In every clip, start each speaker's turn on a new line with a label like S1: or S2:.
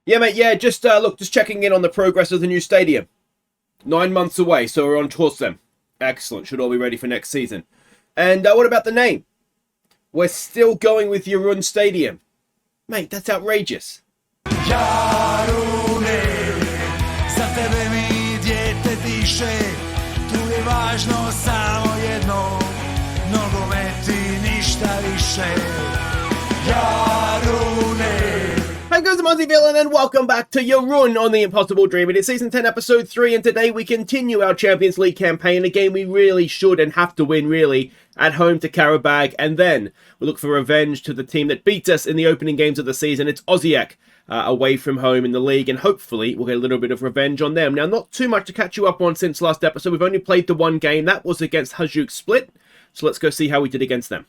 S1: Yeah, mate, yeah, just just checking in on the progress of the new stadium. 9 months away, so we're on course then. Excellent, should all be ready for next season. And what about the name? We're still going with Jarun Stadium. Mate, that's outrageous.
S2: Jarune, za tebe mi dijete diše, tu je važno samo jedno, nogomet i ništa više. Jarune.
S1: Hi guys, I'm Aussie Villain and welcome back to Jarun on The Impossible Dream. It is Season 10 Episode 3 and today we continue our Champions League campaign, a game we really should and have to win really, at home to Qarabag, and then we look for revenge to the team that beat us in the opening games of the season. It's Osijek, away from home in the league, and hopefully we'll get a little bit of revenge on them. Now, not too much to catch you up on since last episode. We've only played the one game. That was against Hajduk Split, so let's go see how we did against them.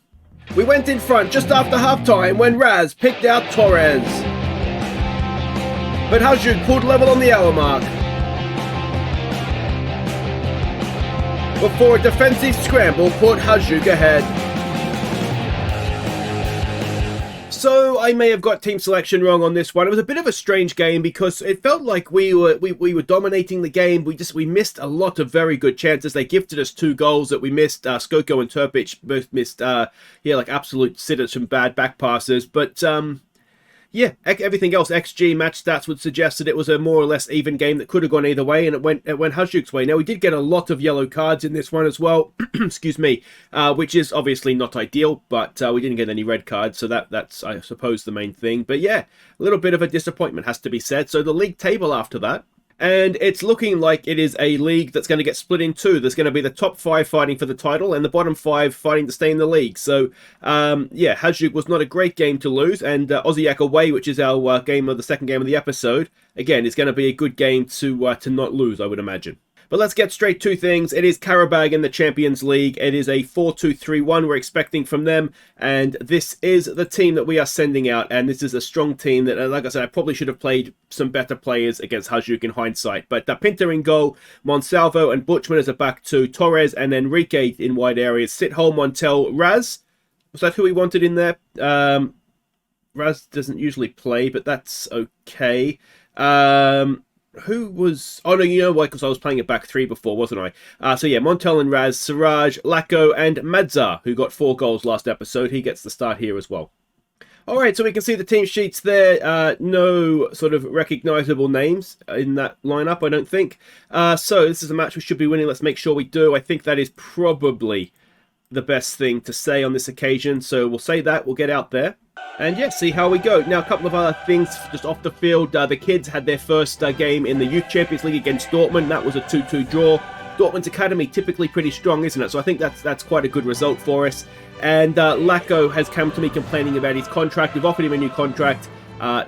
S1: We went in front just after half-time when Raz picked out Torres. But Hajduk pulled level on the hour mark before a defensive scramble put Hajduk ahead. So I may have got team selection wrong on this one. It was a bit of a strange game because it felt like we were dominating the game. We missed a lot of very good chances. They gifted us 2 goals that we missed. Skoko and Turpic both missed like absolute sitters from bad back passes. But yeah, everything else, XG, match stats would suggest that it was a more or less even game that could have gone either way, and it went Hajduk's way. Now, we did get a lot of yellow cards in this one as well, excuse me, which is obviously not ideal, but we didn't get any red cards, so that's, I suppose, the main thing. But yeah, a little bit of a disappointment has to be said. So the league table after that, and it's looking like it is a league that's going to get split in 2. There's going to be the top 5 fighting for the title and the bottom 5 fighting to stay in the league. So, yeah, Hajduk was not a great game to lose. And Osijek away, which is our the second game of the episode, again, is going to be a good game to not lose, I would imagine. But let's get straight to things. It is Qarabag in the Champions League. It is a 4-2-3-1 we're expecting from them. And this is the team that we are sending out. And this is a strong team that, like I said, I probably should have played some better players against Hajduk in hindsight. But Pinter in goal, Monsalvo and Butchman as a back 2, Torres and Enrique in wide areas, Sithole, Montel, Raz. Was that who we wanted in there? Raz doesn't usually play, but that's okay. Who was... Oh, no, you know why? Because I was playing a back 3 before, wasn't I? So, yeah, Montel and Raz, Siraj, Lako, and Madzar, who got 4 goals last episode. He gets the start here as well. All right, so we can see the team sheets there. No sort of recognisable names in that lineup, I don't think. So, this is a match we should be winning. Let's make sure we do. I think that is probably the best thing to say on this occasion. So, we'll say that. We'll get out there. And yeah, see how we go. Now, a couple of other things just off the field. The kids had their first game in the Youth Champions League against Dortmund. That was a 2-2 draw. Dortmund's academy typically pretty strong, isn't it? So I think that's quite a good result for us. And Lako has come to me complaining about his contract. We've offered him a new contract.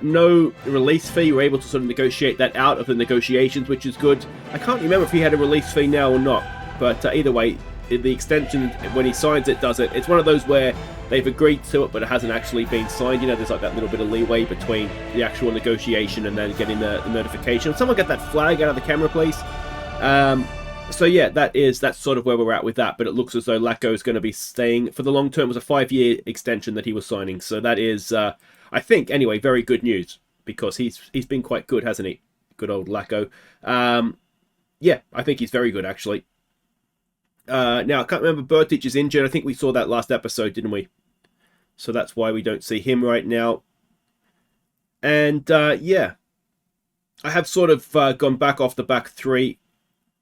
S1: No release fee. We're able to sort of negotiate that out of the negotiations, which is good. I can't remember if he had a release fee now or not. But either way, the extension, when he signs it, does it. It's one of those where they've agreed to it, but it hasn't actually been signed. You know, there's like that little bit of leeway between the actual negotiation and then getting the notification. Someone get that flag out of the camera, please. So yeah, that's sort of where we're at with that. But it looks as though Lako is going to be staying for the long term. It was a 5-year extension that he was signing. So that is, I think, anyway, very good news because he's been quite good, hasn't he? Good old Lako. Yeah, I think he's very good actually. Now, I can't remember, Bertic is injured. I think we saw that last episode, didn't we? So that's why we don't see him right now. And, yeah. I have sort of gone back off the back 3.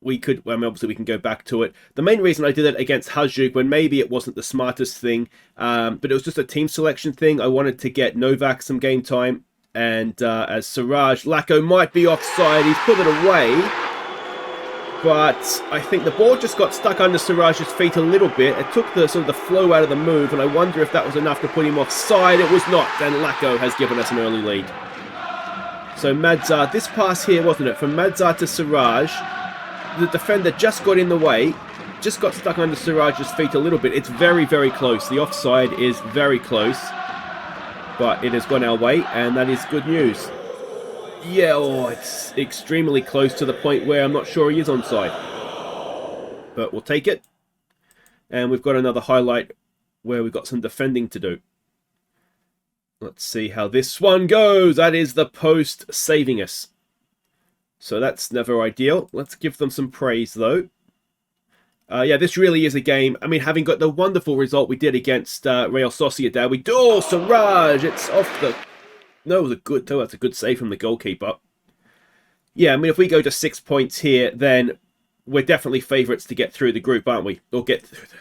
S1: Obviously we can go back to it. The main reason I did it against Hajduk, when maybe it wasn't the smartest thing, but it was just a team selection thing. I wanted to get Novak some game time. And as Siraj, Lako might be offside. He's put it away. But I think the ball just got stuck under Siraj's feet a little bit. It took the sort of the flow out of the move, and I wonder if that was enough to put him offside. It was not, and Lako has given us an early lead. So Madzar, this pass here, wasn't it? From Madzar to Siraj, the defender just got in the way, just got stuck under Siraj's feet a little bit. It's very, very close. The offside is very close, but it has gone our way, and that is good news. Yeah, it's extremely close to the point where I'm not sure he is onside. But we'll take it. And we've got another highlight where we've got some defending to do. Let's see how this one goes. That is the post saving us. So that's never ideal. Let's give them some praise, though. Yeah, this really is a game. I mean, having got the wonderful result we did against Real Sociedad, we do... Oh, Siraj! It's off the... No, it was a good... Oh, that's a good save from the goalkeeper. Yeah, I mean, if we go to 6 points here, then we're definitely favourites to get through the group, aren't we? Or get through the...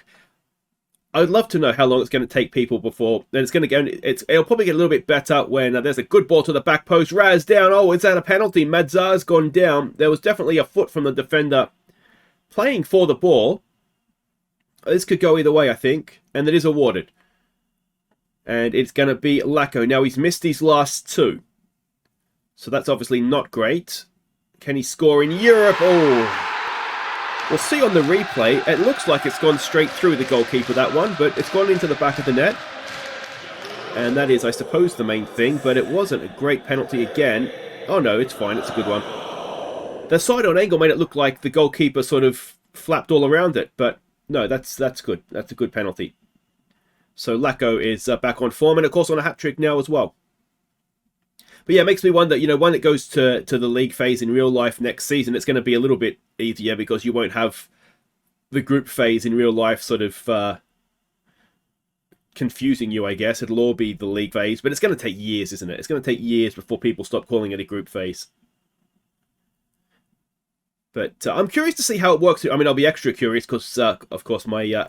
S1: I'd love to know how long it's going to take people before... Then it's going to go... It'll probably get a little bit better when there's a good ball to the back post. Raz down. Oh, is that a penalty? Madzar's gone down. There was definitely a foot from the defender playing for the ball. This could go either way, I think. And it is awarded. And it's going to be Lacko. Now, he's missed his last two. So that's obviously not great. Can he score in Europe? Oh... We'll see on the replay. It looks like it's gone straight through the goalkeeper, that one, but it's gone into the back of the net. And that is, I suppose, the main thing, but it wasn't a great penalty again. Oh no, it's fine, it's a good one. The side-on angle made it look like the goalkeeper sort of flapped all around it, but no, that's good. That's a good penalty. So Lacko is back on form, and of course on a hat-trick now as well. But yeah, it makes me wonder, you know, when it goes to the league phase in real life next season, it's going to be a little bit easier because you won't have the group phase in real life sort of confusing you, I guess. It'll all be the league phase, but it's going to take years, isn't it? It's going to take years before people stop calling it a group phase. But I'm curious to see how it works. I mean, I'll be extra curious because, of course, my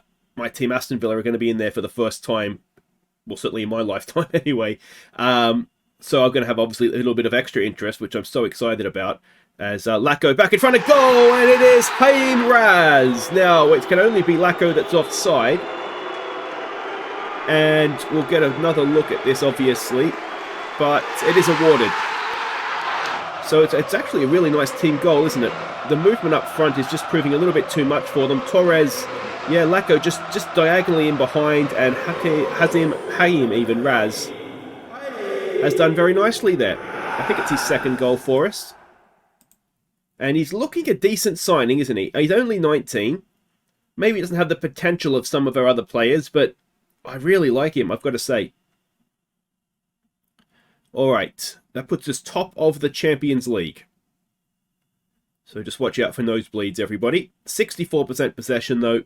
S1: team Aston Villa are going to be in there for the first time. Well, certainly in my lifetime anyway. So I'm going to have, obviously, a little bit of extra interest, which I'm so excited about. As Lacko back in front of goal, and it is Haim Raz. Now, it can only be Lacko that's offside. And we'll get another look at this, obviously. But it is awarded. So it's actually a really nice team goal, isn't it? The movement up front is just proving a little bit too much for them. Torres, yeah, Lacko just diagonally in behind, and Haim even, Raz, has done very nicely there. I think it's his second goal for us. And he's looking a decent signing, isn't he? He's only 19. Maybe he doesn't have the potential of some of our other players, but I really like him, I've got to say. Alright, that puts us top of the Champions League. So just watch out for nosebleeds, everybody. 64% possession, though.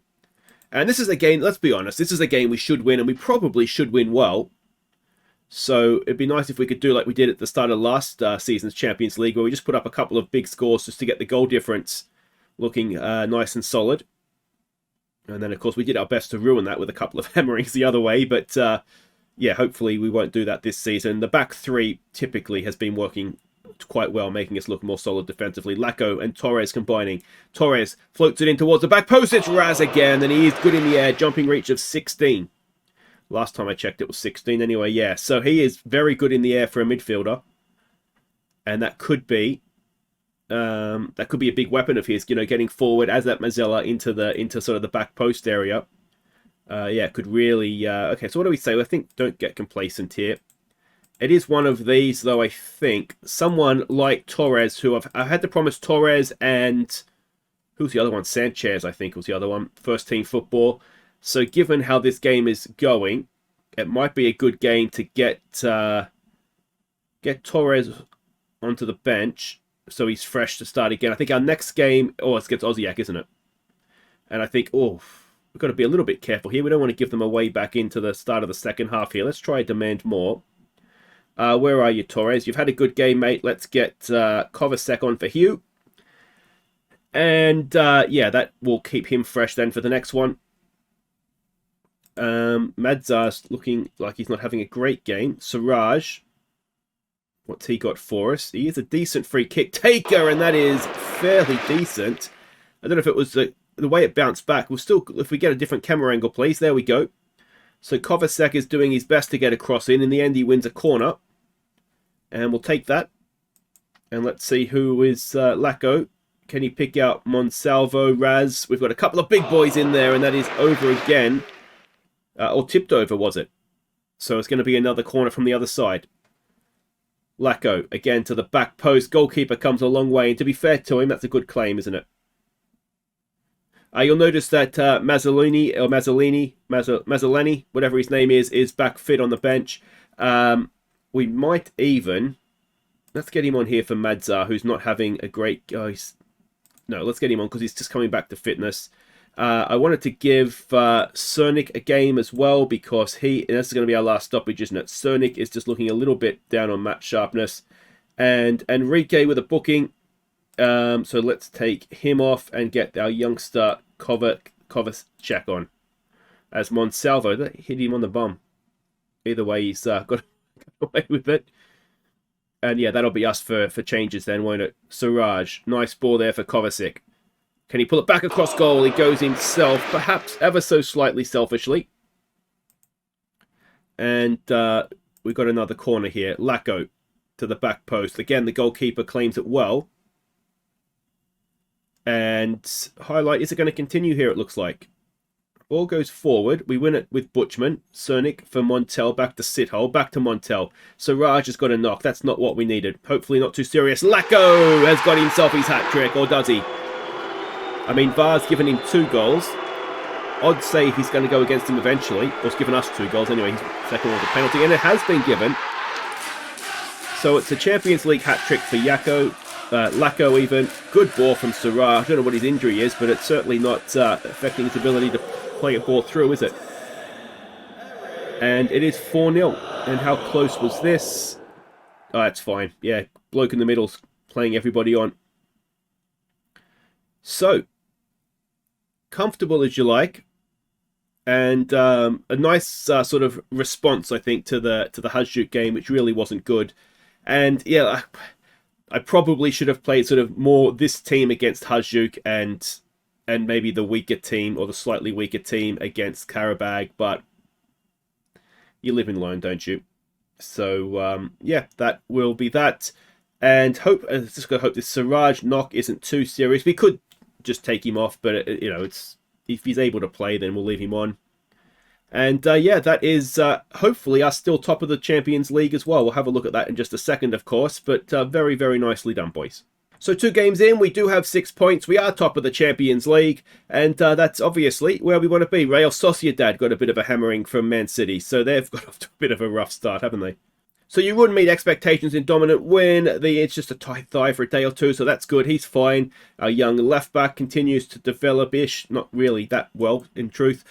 S1: And this is a game, let's be honest, this is a game we should win, and we probably should win well. So it'd be nice if we could do like we did at the start of last season's Champions League, where we just put up a couple of big scores just to get the goal difference looking nice and solid. And then, of course, we did our best to ruin that with a couple of hammerings the other way. But, yeah, hopefully we won't do that this season. The back three typically has been working quite well, making us look more solid defensively. Lacko and Torres combining. Torres floats it in towards the back post. It's Raz again, and he is good in the air. Jumping reach of 16. Last time I checked, it was 16 anyway, yeah. So he is very good in the air for a midfielder. And that could be a big weapon of his, you know, getting forward as that Mazzella into sort of the back post area. Yeah, could really... okay, so what do we say? I think don't get complacent here. It is one of these, though, I think. Someone like Torres, who I've had to promise Torres and... Who's the other one? Sanchez, I think, was the other one. First team football. So given how this game is going, it might be a good game to get Torres onto the bench so he's fresh to start again. I think our next game... Oh, it's against Osijek, isn't it? And I think, we've got to be a little bit careful here. We don't want to give them away back into the start of the second half here. Let's try demand more. Where are you, Torres? You've had a good game, mate. Let's get Kovacic on for Hugh. And, yeah, that will keep him fresh then for the next one. Madzar's looking like he's not having a great game. Siraj, what's he got for us? He is a decent free kick taker, and that is fairly decent. I don't know if it was the way it bounced back. We'll still, if we get a different camera angle, please. There we go. So Kovacic is doing his best to get a cross in. In the end, he wins a corner. And we'll take that. And let's see who is Lacko. Can he pick out Monsalvo, Raz? We've got a couple of big boys in there, and that is over again. Or tipped over, was it? So it's going to be another corner from the other side. Lacko, again to the back post. Goalkeeper comes a long way. And to be fair to him, that's a good claim, isn't it? You'll notice that Mazzolini, whatever his name is back fit on the bench. we might even... Let's get him on here for Madzar, who's not having a great... No, let's get him on because he's just coming back to fitness. I wanted to give Cernik a game as well because this is going to be our last stoppage, isn't it? Cernik is just looking a little bit down on match sharpness. And Enrique with a booking. So let's take him off and get our youngster Kovacic on. As Monsalvo, that hit him on the bum. Either way, he's got away with it. And yeah, that'll be us for changes then, won't it? Suraj, nice ball there for Kovacic. Can he pull it back across goal? He goes himself, perhaps ever so slightly selfishly. And we've got another corner here. Lacko to the back post. Again, the goalkeeper claims it well. And highlight, is it going to continue here, it looks like. Ball goes forward. We win it with Butchman. Cernik for Montel. Back to Sithole. Back to Montel. Suraj has got a knock. That's not what we needed. Hopefully not too serious. Lacko has got himself his hat-trick. Or does he? I mean, VAR's given him 2 goals. Odds say he's going to go against him eventually. Or he's given us 2 goals anyway. He's second was a penalty. And it has been given. So it's a Champions League hat-trick for Lacko even. Good ball from Suraj. I don't know what his injury is, but it's certainly not affecting his ability to play a ball through, is it? And it is 4-0. And how close was this? Oh, that's fine. Yeah, bloke in the middle's playing everybody on. So, comfortable as you like. And a nice sort of response, I think, to the Hajduk game, which really wasn't good. And yeah, I probably should have played sort of more this team against Hajduk and maybe the weaker team or the slightly weaker team against Qarabag, but you live and learn, don't you? So yeah, that will be that. And just gotta hope this Suraj knock isn't too serious. We could just take him off, but you know, it's if he's able to play, then we'll leave him on. And yeah, that is hopefully us still top of the Champions League as well. We'll have a look at that in just a second, of course. But very, very nicely done, boys. So 2 games in, we do have 6 points. We are top of the Champions League. And that's obviously where we want to be. Real Sociedad got a bit of a hammering from Man City. So they've got off to a bit of a rough start, haven't they? So you wouldn't meet expectations in dominant win. It's just a tight thigh for a day or two, so that's good. He's fine. Our young left-back continues to develop-ish. Not really that well, in truth.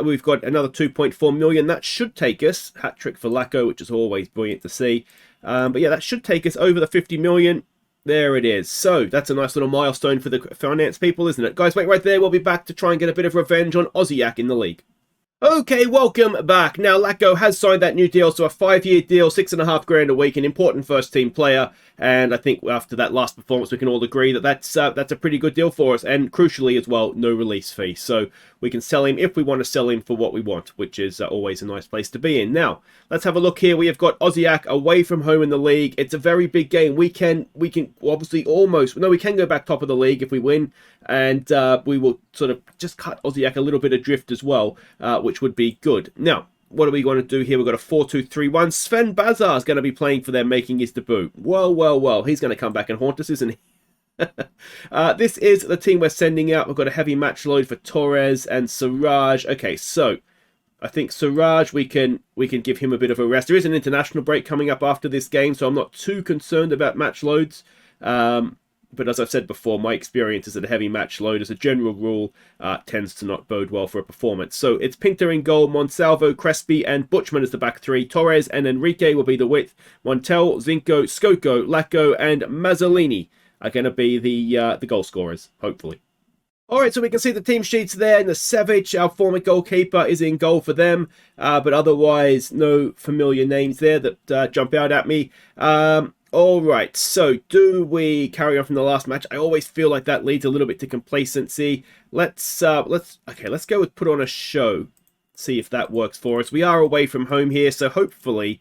S1: We've got another 2.4 million. That should take us. Hat-trick for Lacko, which is always brilliant to see. But yeah, that should take us over the 50 million. There it is. So that's a nice little milestone for the finance people, isn't it? Guys, wait right there. We'll be back to try and get a bit of revenge on Osijek in the league. Okay, welcome back. Now, Lacko has signed that new deal, so a 5-year deal, $6.5 grand a week, an important first-team player, and I think after that last performance, we can all agree that that's a pretty good deal for us, and crucially as well, no release fee, so we can sell him if we want to sell him for what we want, which is always a nice place to be in. Now, let's have a look here. We have got Osijek away from home in the league. It's a very big game. We can obviously we can go back top of the league if we win, and we will sort of just cut Osijek a little bit adrift as well, which would be good. Now, what are we going to do here? We've got a 4-2-3-1. Sven Bazar is going to be playing for them, making his debut. Well. He's going to come back and haunt us, isn't he? This is the team we're sending out. We've got a heavy match load for Torres and Suraj. Okay, so I think Suraj, we can give him a bit of a rest. There is an international break coming up after this game, so I'm not too concerned about match loads. But as I've said before, my experience is that a heavy match load, as a general rule, tends to not bode well for a performance. So it's Pinter in goal, Monsalvo, Crespi, and Butchman as the back 3. Torres and Enrique will be the width. Montel, Zinco, Skoko, Lacko, and Mazzolini are going to be the goal scorers, hopefully. Alright, so we can see the team sheets there. And the Savic, our former goalkeeper, is in goal for them. But otherwise, no familiar names there that jump out at me. Alright, so do we carry on from the last match? I always feel like that leads a little bit to complacency. Let's go with put on a show. See if that works for us. We are away from home here, so hopefully,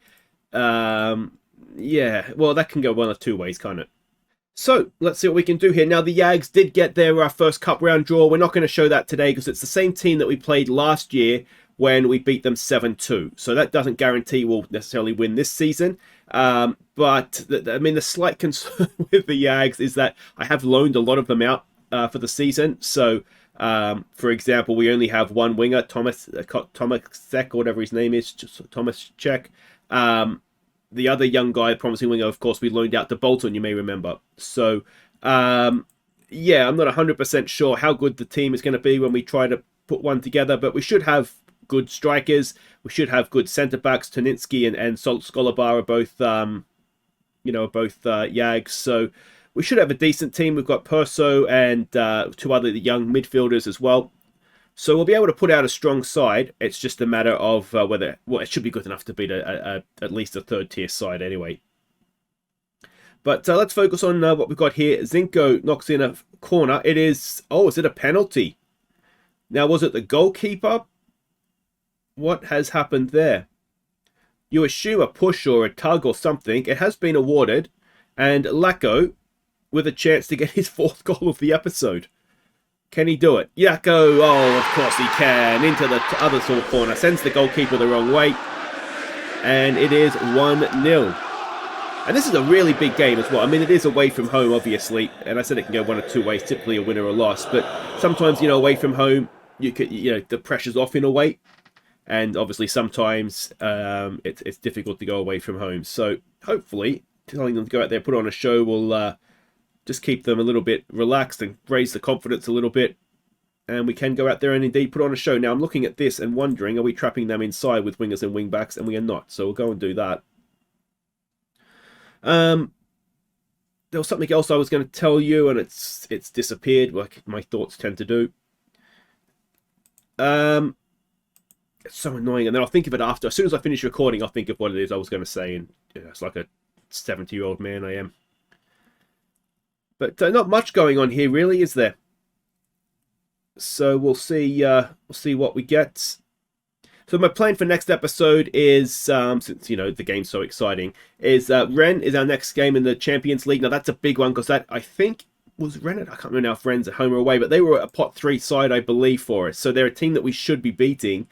S1: yeah, well, that can go one of 2 ways, can't it? So, let's see what we can do here. Now, the Yags did get their first cup round draw. We're not going to show that today because it's the same team that we played last year when we beat them 7-2. So that doesn't guarantee we'll necessarily win this season. But, the slight concern with the Yags is that I have loaned a lot of them out for the season. So, for example, we only have one winger, Tomasek, or whatever his name is, Tomasek. the other young guy, promising winger, of course, we loaned out to Bolton, you may remember. So, yeah, I'm not 100% sure how good the team is going to be when we try to put one together, but we should have good strikers. We should have good centre-backs. Toninsky and Skolabar are both, both Yags. So we should have a decent team. We've got Perso and 2 other young midfielders as well. So we'll be able to put out a strong side. It's just a matter of whether... Well, it should be good enough to beat at least a third-tier side anyway. But let's focus on what we've got here. Zinko knocks in a corner. It is... Oh, is it a penalty? Now, was it the goalkeeper? What has happened there? You assume a push or a tug or something. It has been awarded. And Lacko with a chance to get his 4th goal of the episode. Can he do it? Yako, oh, of course he can. Into the other sort of corner. Sends the goalkeeper the wrong way. And it is 1-0. And this is a really big game as well. I mean, it is away from home, obviously. And I said it can go one of 2 ways, typically a win or a loss. But sometimes, away from home, the pressure's off in a way. And obviously sometimes it's difficult to go away from home. So hopefully, telling them to go out there, put on a show will... just keep them a little bit relaxed and raise the confidence a little bit. And we can go out there and indeed put on a show. Now, I'm looking at this and wondering, are we trapping them inside with wingers and wing-backs? And we are not. So we'll go and do that. There was something else I was going to tell you, and it's disappeared, like my thoughts tend to do. It's so annoying. And then I'll think of it after. As soon as I finish recording, I'll think of what it is I was going to say. And it's like a 70-year-old man I am. But not much going on here, really, is there? So we'll see what we get. So my plan for next episode is, since the game's so exciting, is Rennes is our next game in the Champions League. Now that's a big one because that I think was Rennes. I can't remember now if Rennes at home or away, but they were a pot 3 side, I believe, for us. So they're a team that we should be beating.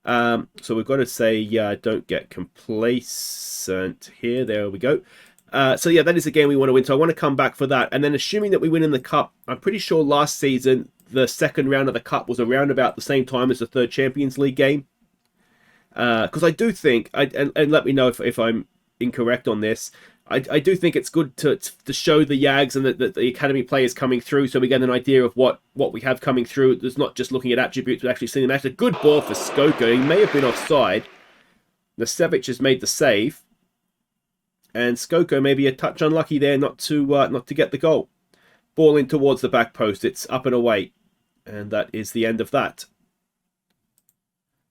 S1: So we've got to say, don't get complacent here. There we go. So yeah, that is a game we want to win. So I want to come back for that. And then assuming that we win in the Cup, I'm pretty sure last season, the second round of the Cup was around about the same time as the third Champions League game. Because I do think, and let me know if I'm incorrect on this, I do think it's good to show the Yags and the academy players coming through so we get an idea of what we have coming through. There's not just looking at attributes, but actually seeing them. That's a good ball for Skoko. He may have been offside. Nasevic has made the save. And Skoko maybe a touch unlucky there not to get the goal. Ball in towards the back post. It's up and away. And that is the end of that.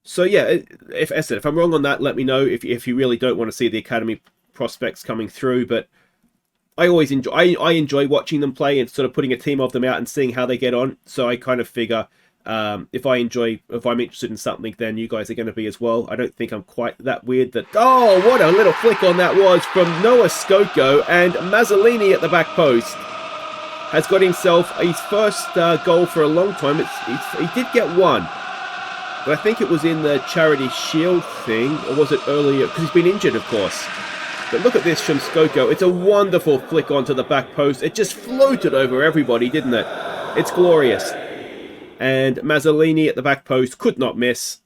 S1: So yeah, if I'm wrong on that, let me know if you really don't want to see the academy prospects coming through. But I always enjoy I enjoy watching them play and sort of putting a team of them out and seeing how they get on. So I kind of figure if I'm interested in something, then you guys are going to be as well. I don't think I'm quite that weird. Oh, what a little flick on that was from Noah Skoko, and Mazzolini at the back post has got himself his first goal for a long time. He did get one, but I think it was in the Charity Shield thing, or was it earlier? Because he's been injured, of course. But look at this from Skoko. It's a wonderful flick onto the back post. It just floated over everybody, didn't it? It's glorious. And Mazzolini at the back post could not miss.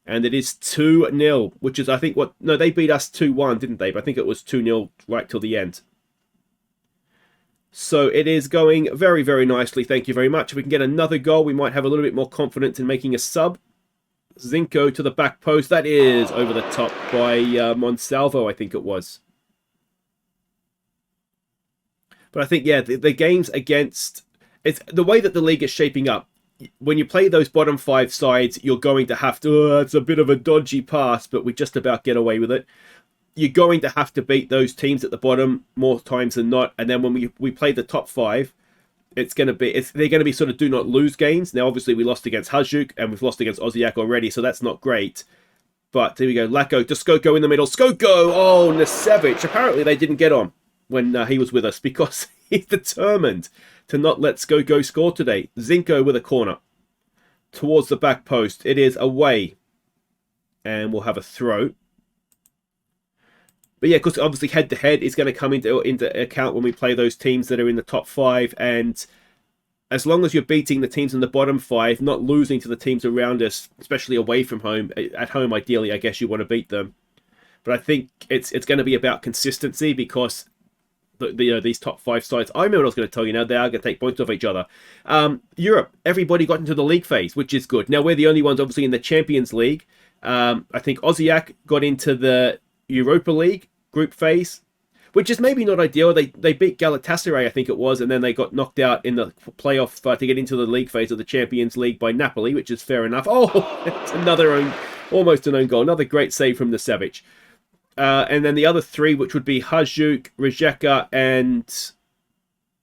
S1: And it is 2-0, which is, I think, no, they beat us 2-1, didn't they? But I think it was 2-0 right till the end. So it is going very, very nicely. Thank you very much. If we can get another goal, we might have a little bit more confidence in making a sub. Zinko to the back post. That is over the top by Monsalvo, I think it was. But I think, yeah, the games against... It's the way that the league is shaping up. When you play those bottom 5 sides, you're going to have to... it's a bit of a dodgy pass, but we just about get away with it. You're going to have to beat those teams at the bottom more times than not. And then when we play the top 5, they're going to be sort of do not lose games. Now, obviously, we lost against Hajduk and we've lost against Osijek already, so that's not great. But here we go. Lacko to Skoko in the middle. Skoko! Oh, Nasevic. Apparently, they didn't get on when he was with us because he's determined to not let Skoko score today. Zinko with a corner towards the back post. It is away. And we'll have a throw. But yeah, because obviously head-to-head is going to come into account when we play those teams that are in the top 5. And as long as you're beating the teams in the bottom 5, not losing to the teams around us, especially away from home, at home ideally, I guess you want to beat them. But I think it's going to be about consistency because these top 5 sides, I remember what I was going to tell you now, they are going to take points off each other. Europe, everybody got into the league phase, which is good. Now, we're the only ones, obviously, in the Champions League. I think Osijek got into the Europa League group phase, which is maybe not ideal. They beat Galatasaray, I think it was, and then they got knocked out in the playoff to get into the league phase of the Champions League by Napoli, which is fair enough. Oh, it's another almost an own goal. Another great save from the Savic. And then the other 3, which would be Hajduk, Rijeka, and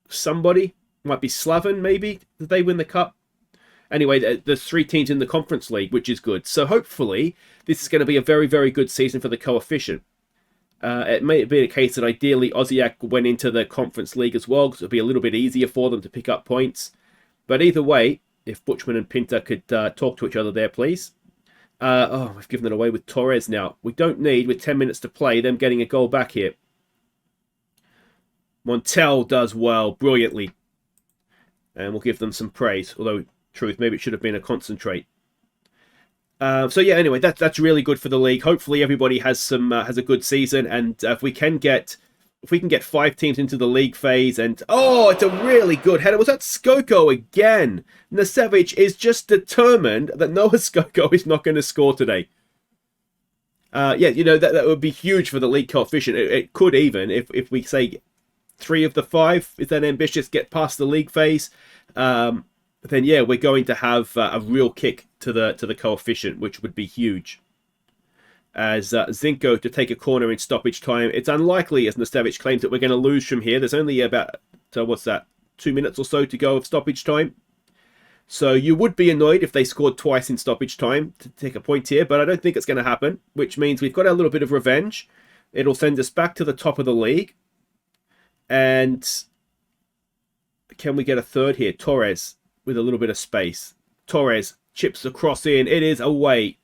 S1: somebody. Might be Slaven, maybe. Did they win the cup? Anyway, there's 3 teams in the Conference League, which is good. So hopefully, this is going to be a very, very good season for the coefficient. It may be a case that ideally Osijek went into the Conference League as well, because it would be a little bit easier for them to pick up points. But either way, if Butchman and Pinter could talk to each other there, please. We've given it away with Torres now. We don't need, with 10 minutes to play, them getting a goal back here. Montel does well, brilliantly. And we'll give them some praise. Although, truth, maybe it should have been a concentrate. So yeah, anyway, that's really good for the league. Hopefully everybody has a good season. And if we can get 5 teams into the league phase, and oh, it's a really good header. Was that Skoko again? Nasevic is just determined that Noah Skoko is not going to score today. That would be huge for the league coefficient. It could even, if we say 3 of the 5 is then ambitious, get past the league phase, then yeah, we're going to have a real kick to the coefficient, which would be huge. As Zinko to take a corner in stoppage time. It's unlikely, as Nasevic claims, that we're going to lose from here. There's only about, 2 minutes or so to go of stoppage time. So you would be annoyed if they scored twice in stoppage time to take a point here, but I don't think it's going to happen, which means we've got a little bit of revenge. It'll send us back to the top of the league. And can we get a third here? Torres with a little bit of space. Torres chips the cross in. It is away.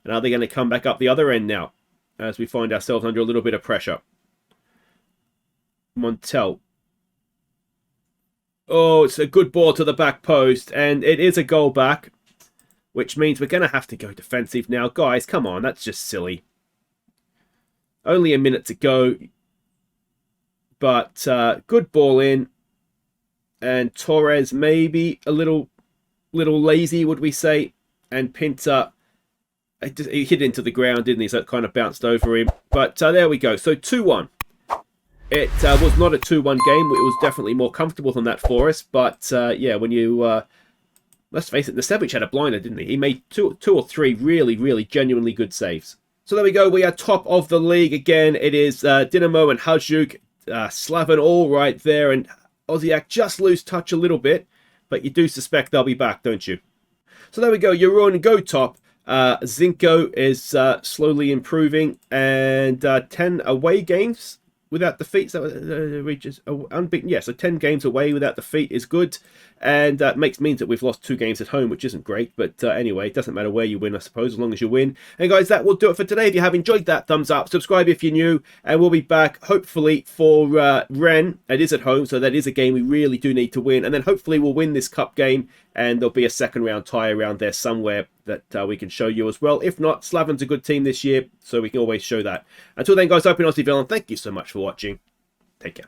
S1: And are they going to come back up the other end now? As we find ourselves under a little bit of pressure. Montel. Oh, it's a good ball to the back post. And it is a goal back. Which means we're going to have to go defensive now. Guys, come on. That's just silly. Only a minute to go. But good ball in. And Torres maybe a little lazy, would we say. And Pinter... He hit into the ground, didn't he? So it kind of bounced over him. But there we go. So 2-1. It was not a 2-1 game. It was definitely more comfortable than that for us. But yeah, when you... let's face it, Nasevic had a blinder, didn't he? He made two or three really, really genuinely good saves. So there we go. We are top of the league again. It is Dinamo and Hajduk. Slaven all right there. And Osijek just lose touch a little bit. But you do suspect they'll be back, don't you? So there we go. Jarun go top. Zinko is slowly improving, and 10 away games without defeat. So reaches unbeaten. Yeah, so 10 games away without defeat is good, and means that we've lost 2 games at home, which isn't great. But anyway, it doesn't matter where you win, I suppose, as long as you win. And guys, that will do it for today. If you have enjoyed that, thumbs up, subscribe if you're new, and we'll be back hopefully for Rennes. It is at home, so that is a game we really do need to win, and then hopefully we'll win this cup game, and there'll be a second round tie around there somewhere that we can show you as well. If not, Slaven's a good team this year, so we can always show that. Until then, guys, I've been Aussie Villain. Thank you so much for watching. Take care.